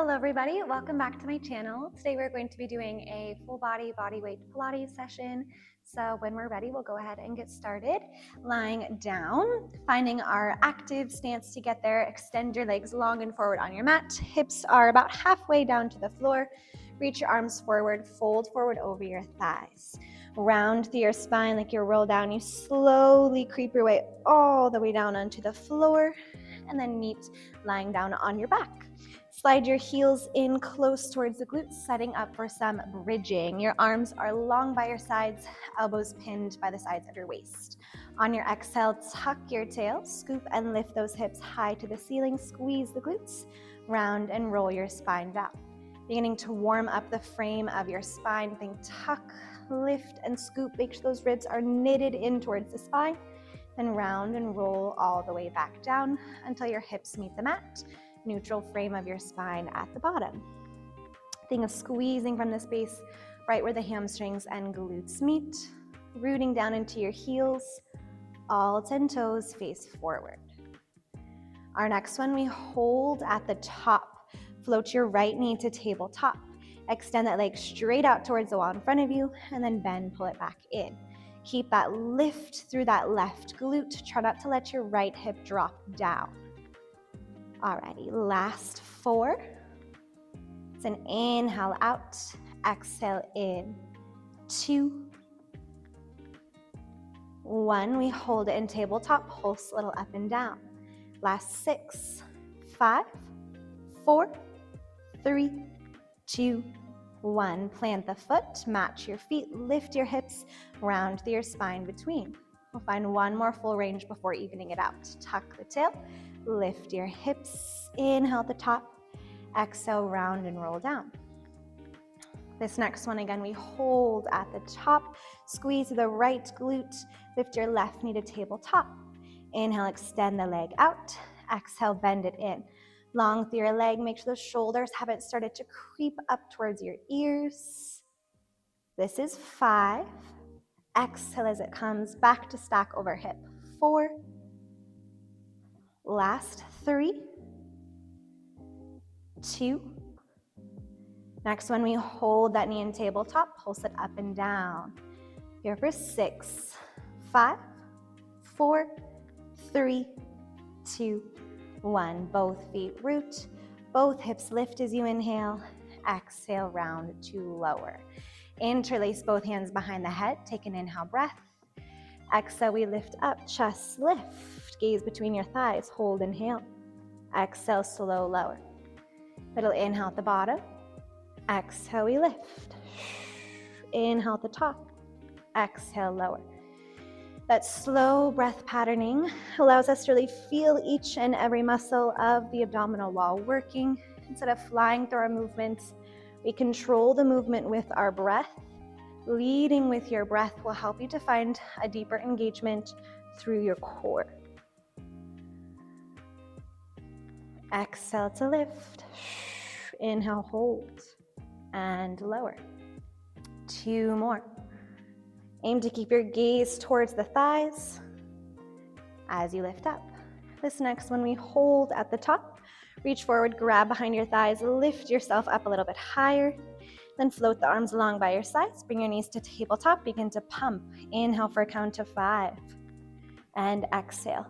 Hello everybody, welcome back to my channel. Today we're going to be doing a full body bodyweight Pilates session. So when we're ready, we'll go ahead and get started. Lying down, finding our active stance to get there. Extend your legs long and forward on your mat. Hips are about halfway down to the floor. Reach your arms forward, fold forward over your thighs. Round through your spine like you roll down. You slowly creep your way all the way down onto the floor and then meet lying down on your back. Slide your heels in close towards the glutes, setting up for some bridging. Your arms are long by your sides, elbows pinned by the sides of your waist. On your exhale, tuck your tail, scoop and lift those hips high to the ceiling, squeeze the glutes, round and roll your spine down. Beginning to warm up the frame of your spine, think tuck, lift and scoop, make sure those ribs are knitted in towards the spine, then round and roll all the way back down until your hips meet the mat. Neutral frame of your spine at the bottom. Think of squeezing from the space right where the hamstrings and glutes meet, rooting down into your heels, all 10 toes face forward. Our next one, we hold at the top. Float your right knee to tabletop. Extend that leg straight out towards the wall in front of you, and then bend, pull it back in. Keep that lift through that left glute. Try not to let your right hip drop down. Alrighty, last 4. It's an inhale out, exhale in. 2, 1. We hold it in tabletop, pulse a little up and down. Last 6, 5, 4, 3, 2, 1. Plant the foot, match your feet, lift your hips, round through your spine between. We'll find one more full range before evening it out. Tuck the tail. Lift your hips, inhale at the top, exhale, round and roll down. This next one, again, we hold at the top, squeeze the right glute, lift your left knee to tabletop. Inhale, extend the leg out, exhale, bend it in. Long through your leg, make sure those shoulders haven't started to creep up towards your ears. This is 5. Exhale as it comes back to stack over hip. 4. Last 3, 2. Next one, we hold that knee in tabletop, pulse it up and down. Here for 6, 5, 4, 3, 2, 1. Both feet root, both hips lift as you inhale. Exhale, round to lower. Interlace both hands behind the head. Take an inhale breath. Exhale, we lift up, chest lift. Gaze between your thighs, hold, inhale. Exhale, slow, lower. Middle inhale at the bottom. Exhale, we lift. Inhale at the top. Exhale, lower. That slow breath patterning allows us to really feel each and every muscle of the abdominal wall working. Instead of flying through our movements, we control the movement with our breath. Leading with your breath will help you to find a deeper engagement through your core. Exhale to lift. Inhale, hold, and lower. 2 more. Aim to keep your gaze towards the thighs as you lift up. This next one, we hold at the top. Reach forward, grab behind your thighs, lift yourself up a little bit higher. Then float the arms along by your sides. Bring your knees to tabletop. Begin to pump. Inhale for a count of 5. And exhale.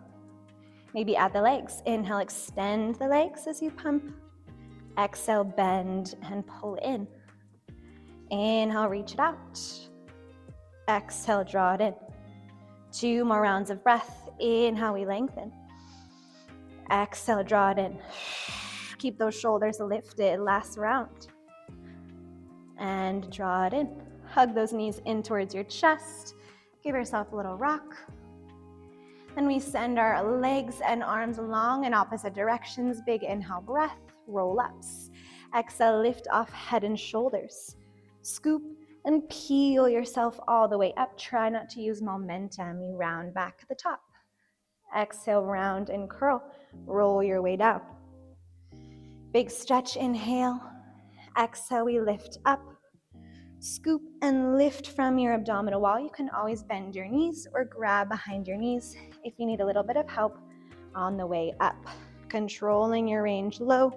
Maybe add the legs. Inhale, extend the legs as you pump. Exhale, bend and pull in. Inhale, reach it out. Exhale, draw it in. 2 more rounds of breath. Inhale, we lengthen. Exhale, draw it in. Keep those shoulders lifted. Last round. And draw it in. Hug those knees in towards your chest. Give yourself a little rock. Then we send our legs and arms long in opposite directions. Big inhale, breath, roll-ups. Exhale, lift off head and shoulders. Scoop and peel yourself all the way up. Try not to use momentum. You round back at the top. Exhale, round and curl. Roll your way down. Big stretch, inhale. Exhale, we lift up. Scoop and lift from your abdominal wall. You can always bend your knees or grab behind your knees if you need a little bit of help on the way up. Controlling your range low,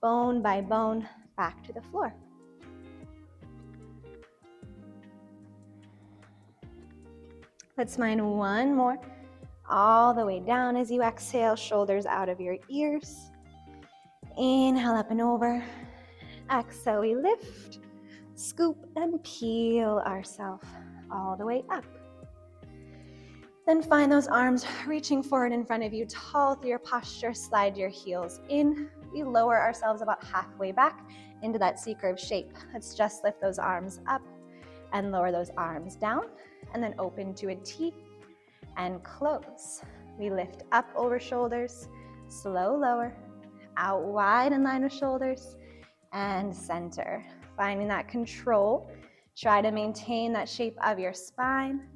bone by bone, back to the floor. Let's find one more. All the way down as you exhale, shoulders out of your ears. Inhale up and over. Exhale, we lift, scoop, and peel ourselves all the way up. Then find those arms reaching forward in front of you, tall through your posture. Slide your heels in. We lower ourselves about halfway back into that C-curve shape. Let's just lift those arms up and lower those arms down, and then open to a T and close. We lift up over shoulders, slow lower, out wide in line with shoulders, and center. Finding that control. Try to maintain that shape of your spine.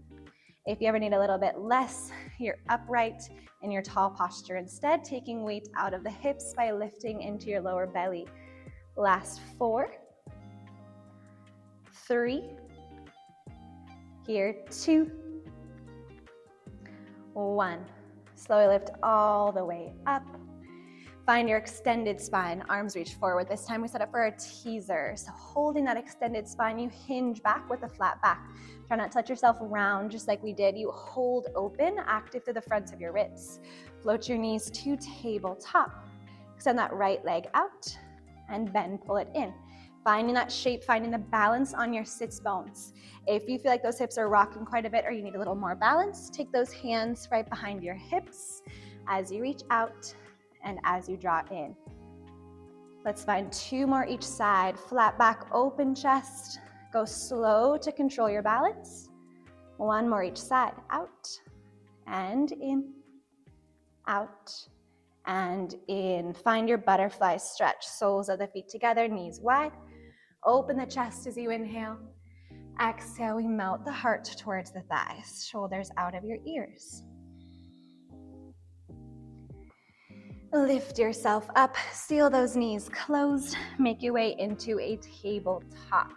If you ever need a little bit less, you're upright in your tall posture. Instead, taking weight out of the hips by lifting into your lower belly. Last 4, 3, here 2, 1. Slowly lift all the way up. Find your extended spine, arms reach forward. This time we set up for a teaser. So holding that extended spine, you hinge back with a flat back. Try not to let yourself round just like we did. You hold open, active through the fronts of your ribs. Float your knees to tabletop. Extend that right leg out and bend, pull it in. Finding that shape, finding the balance on your sits bones. If you feel like those hips are rocking quite a bit or you need a little more balance, take those hands right behind your hips as you reach out and as you draw in. Let's find 2 more each side. Flat back, open chest. Go slow to control your balance. 1 more each side. Out and in, out and in. Find your butterfly stretch. Soles of the feet together, knees wide. Open the chest as you inhale. Exhale, we melt the heart towards the thighs. Shoulders out of your ears. Lift yourself up, seal those knees closed, make your way into a tabletop.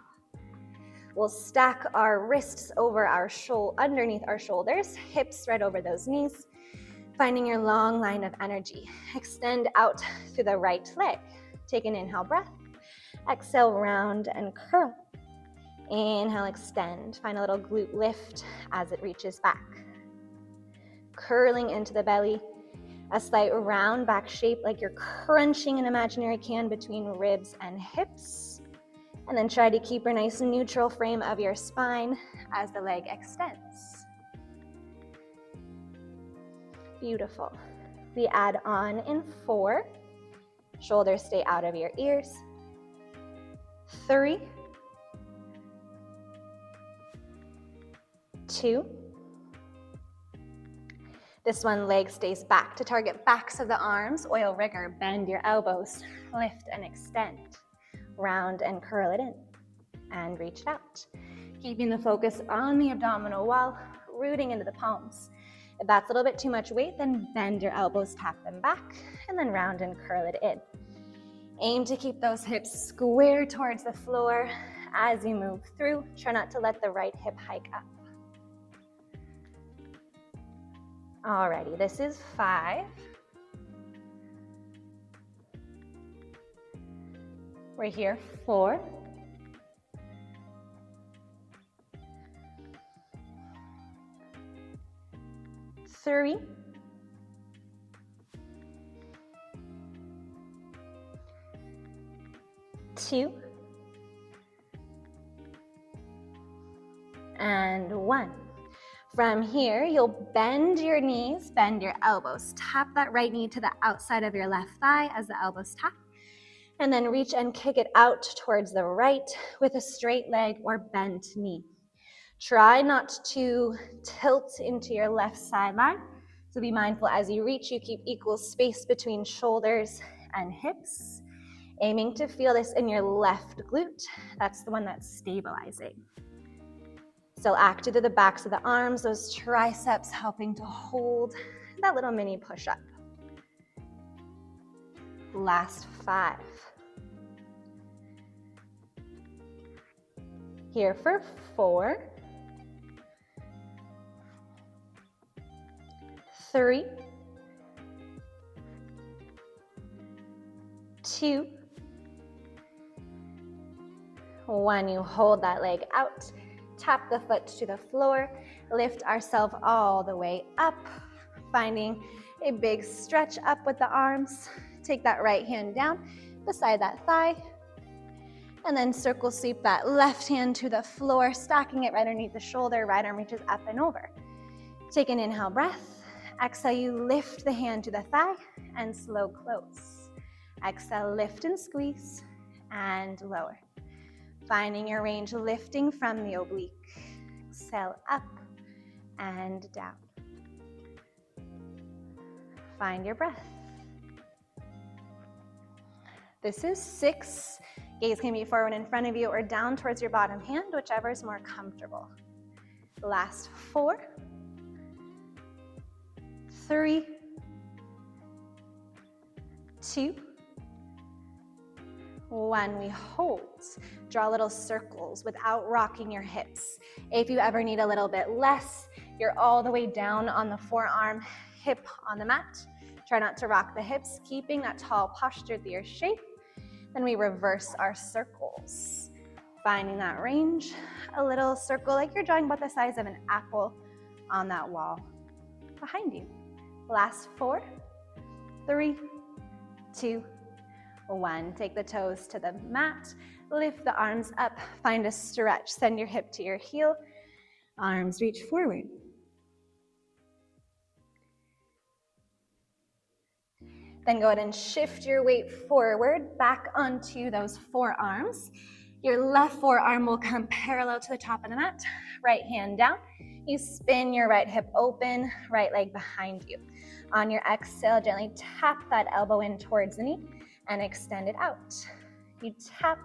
We'll stack our wrists over our underneath our shoulders, hips right over those knees, finding your long line of energy. Extend out through the right leg. Take an inhale breath, exhale, round and curl. Inhale, extend, find a little glute lift as it reaches back. Curling into the belly. A slight round back shape like you're crunching an imaginary can between ribs and hips. And then try to keep a nice neutral frame of your spine as the leg extends. Beautiful. We add on in 4. Shoulders stay out of your ears. 3, 2. This one, leg stays back to target backs of the arms. Oil rigor, bend your elbows, lift and extend. Round and curl it in, and reach it out. Keeping the focus on the abdominal wall, rooting into the palms. If that's a little bit too much weight, then bend your elbows, tap them back, and then round and curl it in. Aim to keep those hips square towards the floor as you move through. Try not to let the right hip hike up. Alrighty, this is 5. We're here, 4. 3. 2. And 1. From here, you'll bend your knees, bend your elbows. Tap that right knee to the outside of your left thigh as the elbows tap. And then reach and kick it out towards the right with a straight leg or bent knee. Try not to tilt into your left sideline. So be mindful as you reach, you keep equal space between shoulders and hips. Aiming to feel this in your left glute. That's the one that's stabilizing. Still active to the backs of the arms, those triceps helping to hold that little mini push-up. Last 5. Here for 4. 3. 2. One, you hold that leg out, tap the foot to the floor, lift ourselves all the way up, finding a big stretch up with the arms. Take that right hand down beside that thigh, and then circle sweep that left hand to the floor, stacking it right underneath the shoulder, right arm reaches up and over. Take an inhale breath. Exhale, you lift the hand to the thigh and slow close. Exhale, lift and squeeze and lower. Finding your range, lifting from the oblique. Exhale, up and down. Find your breath. This is 6. Gaze can be forward in front of you or down towards your bottom hand, whichever is more comfortable. Last 4, 3, 2, 1. We hold. Draw little circles without rocking your hips. If you ever need a little bit less, you're all the way down on the forearm, hip on the mat. Try not to rock the hips, keeping that tall posture through your shape. Then we reverse our circles. Finding that range, a little circle like you're drawing about the size of an apple on that wall behind you. Last 4, 3, 2, 1. Take the toes to the mat, lift the arms up, find a stretch, send your hip to your heel, arms reach forward. Then go ahead and shift your weight forward, back onto those forearms. Your left forearm will come parallel to the top of the mat, right hand down. You spin your right hip open, right leg behind you. On your exhale, gently tap that elbow in towards the knee and extend it out. You tap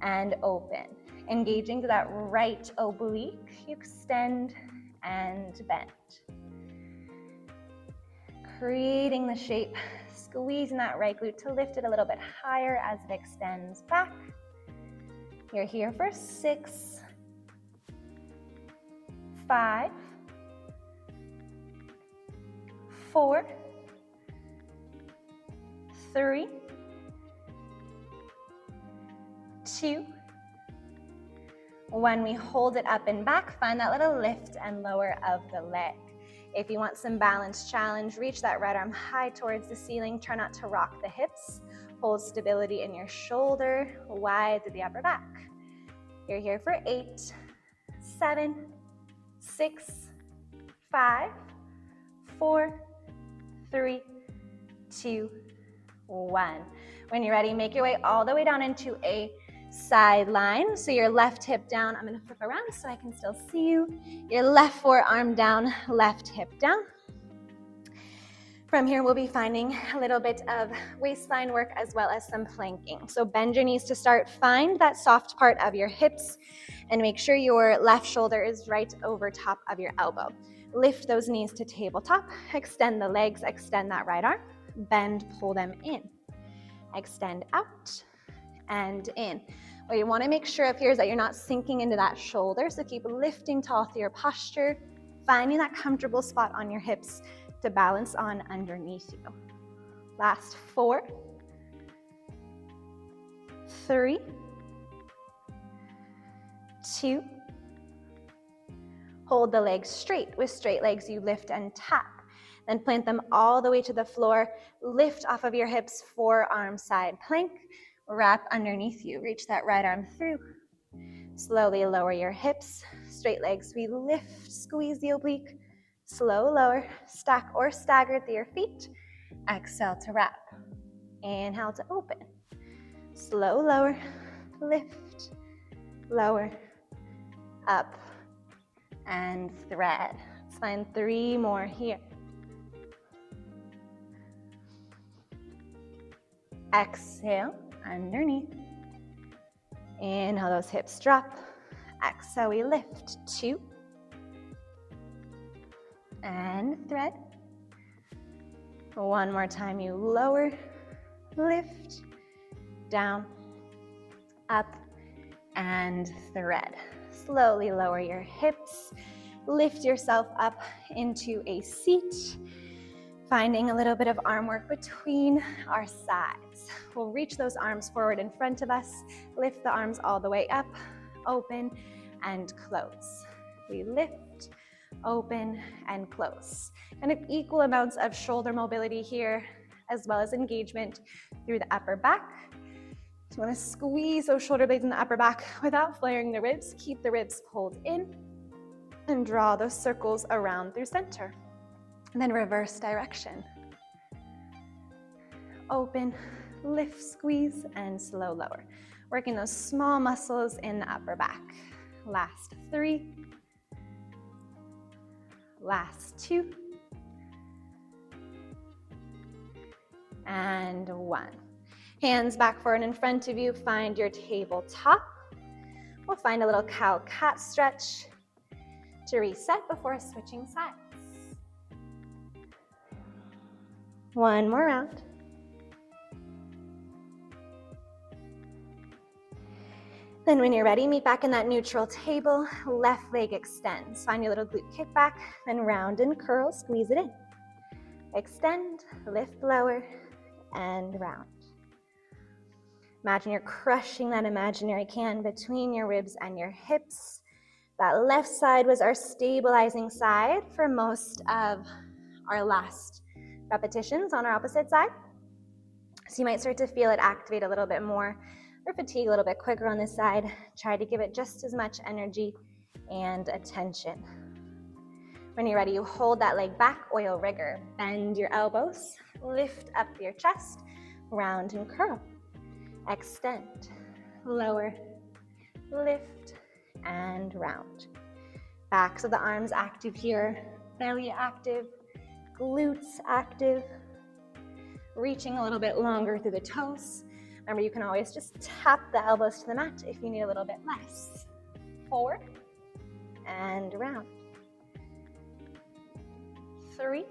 and open. Engaging to that right oblique, you extend and bend. Creating the shape, squeezing that right glute to lift it a little bit higher as it extends back. You're here for 6, 5, 4, 3, 2, 1. We hold it up and back. Find that little lift and lower of the leg. If you want some balance challenge, reach that right arm high towards the ceiling. Try not to rock the hips. Hold stability in your shoulder, wide through the upper back. You're here for 8, 7, 6, 5, 4, 3, 2, 1. When you're ready, make your way all the way down into a side line. So your left hip down. I'm going to flip around so I can still see you. Your left forearm down, left hip down. From here, we'll be finding a little bit of waistline work as well as some planking. So bend your knees to start. Find that soft part of your hips and make sure your left shoulder is right over top of your elbow. Lift those knees to tabletop. Extend the legs, extend that right arm. Bend, pull them in. Extend out and in. What you want to make sure of here is that you're not sinking into that shoulder, so keep lifting tall through your posture, finding that comfortable spot on your hips to balance on underneath you. Last 4, 3, 2. Hold the legs straight. With straight legs, you lift and tap. Then plant them all the way to the floor. Lift off of your hips, forearm side plank. Wrap underneath you. Reach that right arm through. Slowly lower your hips. Straight legs, we lift, squeeze the oblique. Slow lower, stack or stagger through your feet. Exhale to wrap. Inhale to open. Slow lower, lift, lower, up, and thread. Let's find 3 more here. Exhale, underneath. Inhale, those hips drop. Exhale, we lift. 2. And thread. 1 more time, you lower, lift, down, up, and thread. Slowly lower your hips. Lift yourself up into a seat. Finding a little bit of arm work between our sides. We'll reach those arms forward in front of us, lift the arms all the way up, open and close. We lift, open and close. And equal amounts of shoulder mobility here, as well as engagement through the upper back. So you want to squeeze those shoulder blades in the upper back without flaring the ribs. Keep the ribs pulled in and draw those circles around through center. And then reverse direction. Open, lift, squeeze, and slow lower. Working those small muscles in the upper back. Last 3. Last 2. And 1. Hands back forward in front of you. Find your tabletop. We'll find a little cow-cat stretch to reset before switching sides. One more round. Then when you're ready, meet back in that neutral table. Left leg extends. Find your little glute kickback, then round and curl, squeeze it in. Extend, lift lower, and round. Imagine you're crushing that imaginary can between your ribs and your hips. That left side was our stabilizing side for most of our last repetitions on our opposite side. So you might start to feel it activate a little bit more or fatigue a little bit quicker on this side. Try to give it just as much energy and attention. When you're ready, you hold that leg back, oil rigger. Bend your elbows, lift up your chest, round and curl. Extend, lower, lift, and round. Backs of the arms active here, belly active, glutes active, reaching a little bit longer through the toes. Remember, you can always just tap the elbows to the mat if you need a little bit less. Forward and round. 3,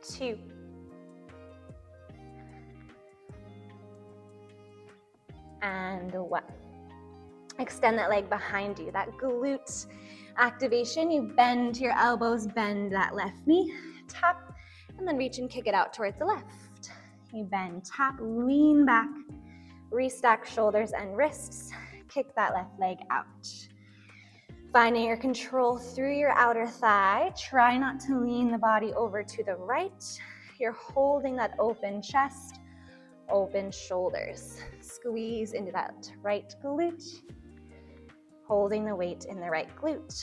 2, and 1. Extend that leg behind you, that glute activation. You bend your elbows, bend that left knee, tap, and then reach and kick it out towards the left. You bend, tap, lean back, restack shoulders and wrists, kick that left leg out. Finding your control through your outer thigh. Try not to lean the body over to the right. You're holding that open chest, open shoulders. Squeeze into that right glute, holding the weight in the right glute.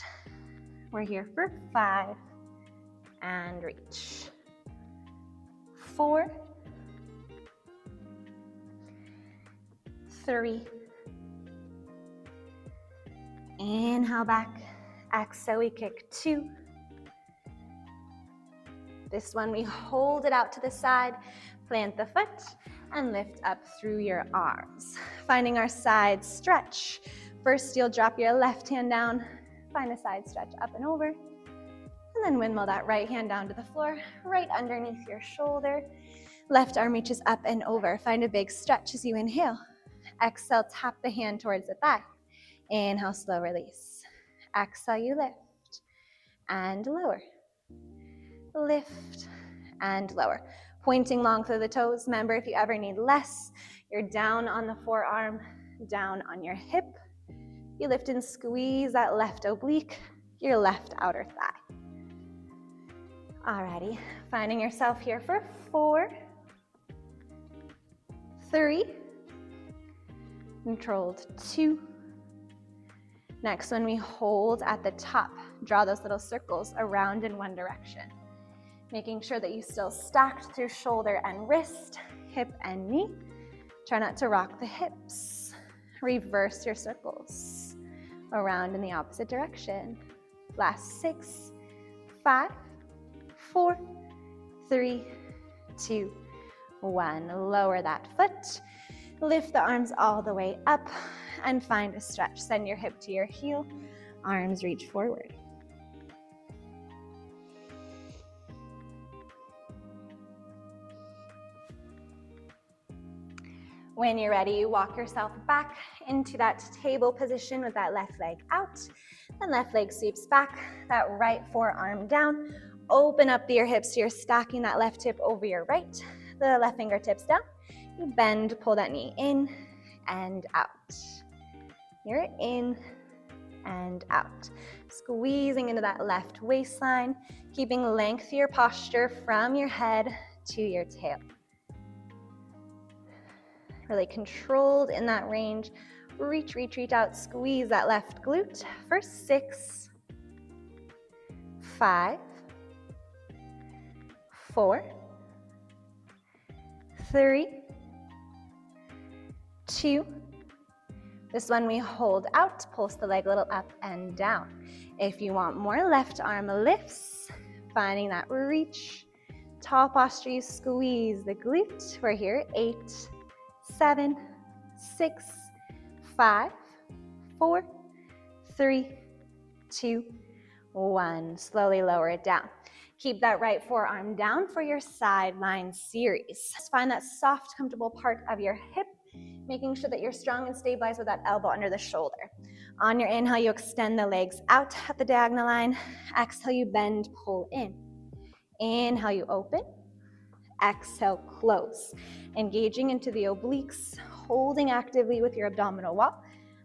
We're here for 5 and reach. 4, 3, inhale back, exhale, we kick 2. This one, we hold it out to the side, plant the foot, and lift up through your arms. Finding our side stretch. First, you'll drop your left hand down, find a side stretch up and over, and then windmill that right hand down to the floor, right underneath your shoulder. Left arm reaches up and over. Find a big stretch as you inhale. Exhale, tap the hand towards the thigh. Inhale, slow release. Exhale, you lift and lower. Lift and lower. Pointing long through the toes. Remember, if you ever need less, you're down on the forearm, down on your hip. You lift and squeeze that left oblique, your left outer thigh. Alrighty, finding yourself here for 4, 3, controlled 2. Next one, we hold at the top. Draw those little circles around in one direction. Making sure that you still stacked through shoulder and wrist, hip and knee. Try not to rock the hips. Reverse your circles around in the opposite direction. Last 6, 5, 4, 3, 2, 1. Lower that foot. Lift the arms all the way up and find a stretch. Send your hip to your heel. Arms reach forward. When you're ready, walk yourself back into that table position with that left leg out. And left leg sweeps back, that right forearm down. Open up your hips, so you're stacking that left hip over your right. The left fingertips down. You bend, pull that knee in and out. You're in and out. Squeezing into that left waistline, keeping length to your posture from your head to your tail. Really controlled in that range. Reach, reach, reach out. Squeeze that left glute for 6, 5, 4, 3, 2. This one we hold out, pulse the leg a little up and down. If you want more left arm lifts, finding that reach, tall posture, you squeeze the glute. We're here, 8, 7, 6, 5, 4, 3, 2, 1. Slowly lower it down. Keep that right forearm down for your sideline series. Just find that soft, comfortable part of your hip, making sure that you're strong and stabilized with that elbow under the shoulder. On your inhale, you extend the legs out at the diagonal line. Exhale, you bend, pull in. Inhale, you open. Exhale, close. Engaging into the obliques, holding actively with your abdominal wall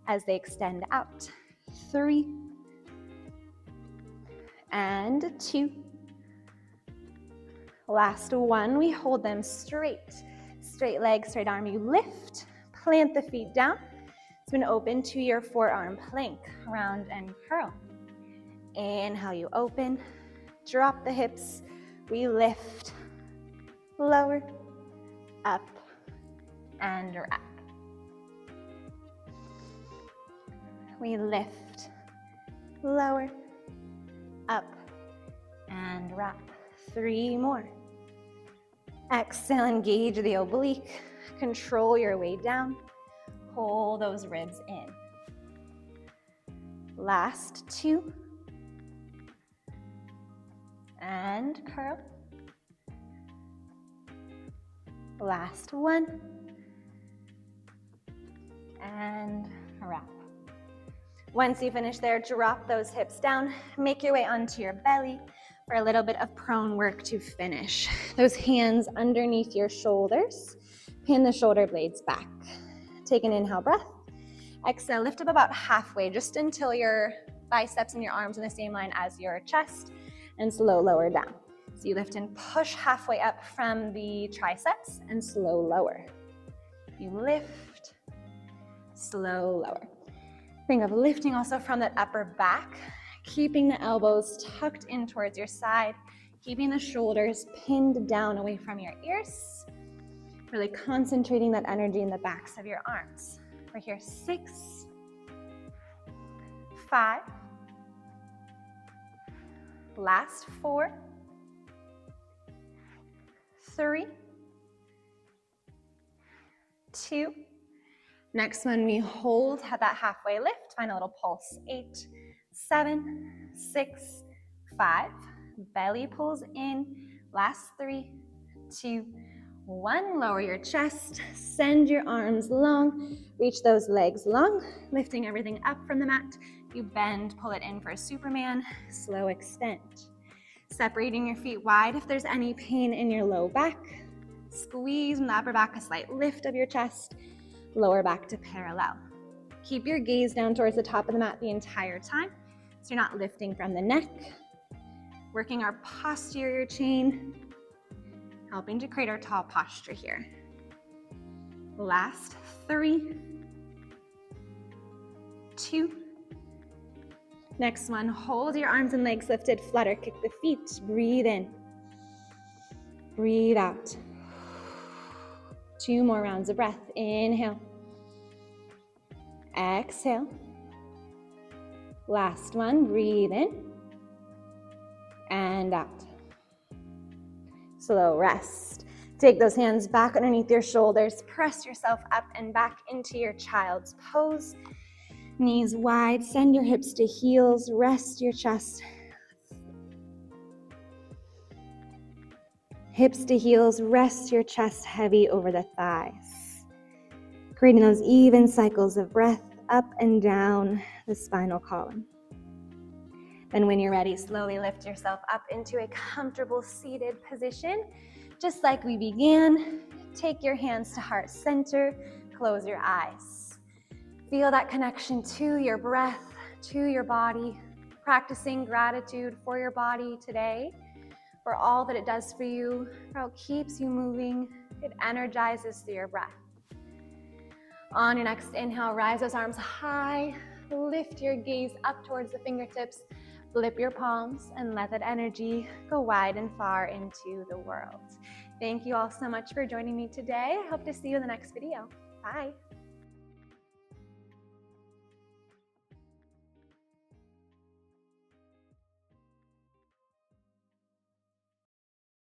as they extend out. 3 and 2. Last one, we hold them straight. Straight leg, straight arm, you lift, plant the feet down. Spin open to your forearm plank, round and curl. Inhale, you open, drop the hips, we lift, lower, up, and wrap. We lift, lower, up, and wrap. 3 more. Exhale, engage the oblique, control your way down, pull those ribs in. Last 2. And curl. Last 1. And wrap. Once you finish there, drop those hips down, make your way onto your belly for a little bit of prone work to finish. Those hands underneath your shoulders, pin the shoulder blades back. Take an inhale breath. Exhale, lift up about halfway, just until your biceps and your arms in the same line as your chest, and slow lower down. So you lift and push halfway up from the triceps and slow lower. You lift, slow lower. Think of lifting also from that upper back, keeping the elbows tucked in towards your side, keeping the shoulders pinned down away from your ears, really concentrating that energy in the backs of your arms. We're here, 6, 5, last 4, 3, 2. Next one, we hold at that halfway lift, find a little pulse, 8, 7, 6, 5, belly pulls in, last 3, 2, 1, lower your chest, send your arms long, reach those legs long, lifting everything up from the mat, you bend, pull it in for a Superman, slow extend. Separating your feet wide if there's any pain in your low back, squeeze in the upper back, a slight lift of your chest, lower back to parallel. Keep your gaze down towards the top of the mat the entire time, so you're not lifting from the neck. Working our posterior chain, helping to create our tall posture here. Last 3, 2. Next one, hold your arms and legs lifted, flutter, kick the feet, breathe in. Breathe out. 2 more rounds of breath. Inhale. Exhale. Last one, breathe in. And out. Slow rest. Take those hands back underneath your shoulders. Press yourself up and back into your child's pose. Knees wide. Send your hips to heels. Rest your chest. Hips to heels, rest your chest heavy over the thighs. Creating those even cycles of breath up and down the spinal column. And when you're ready, slowly lift yourself up into a comfortable seated position. Just like we began, take your hands to heart center, close your eyes. Feel that connection to your breath, to your body, practicing gratitude for your body today, for all that it does for you, for how it keeps you moving. It energizes through your breath. On your next inhale, rise those arms high, lift your gaze up towards the fingertips, flip your palms, and let that energy go wide and far into the world. Thank you all so much for joining me today. I hope to see you in the next video. Bye.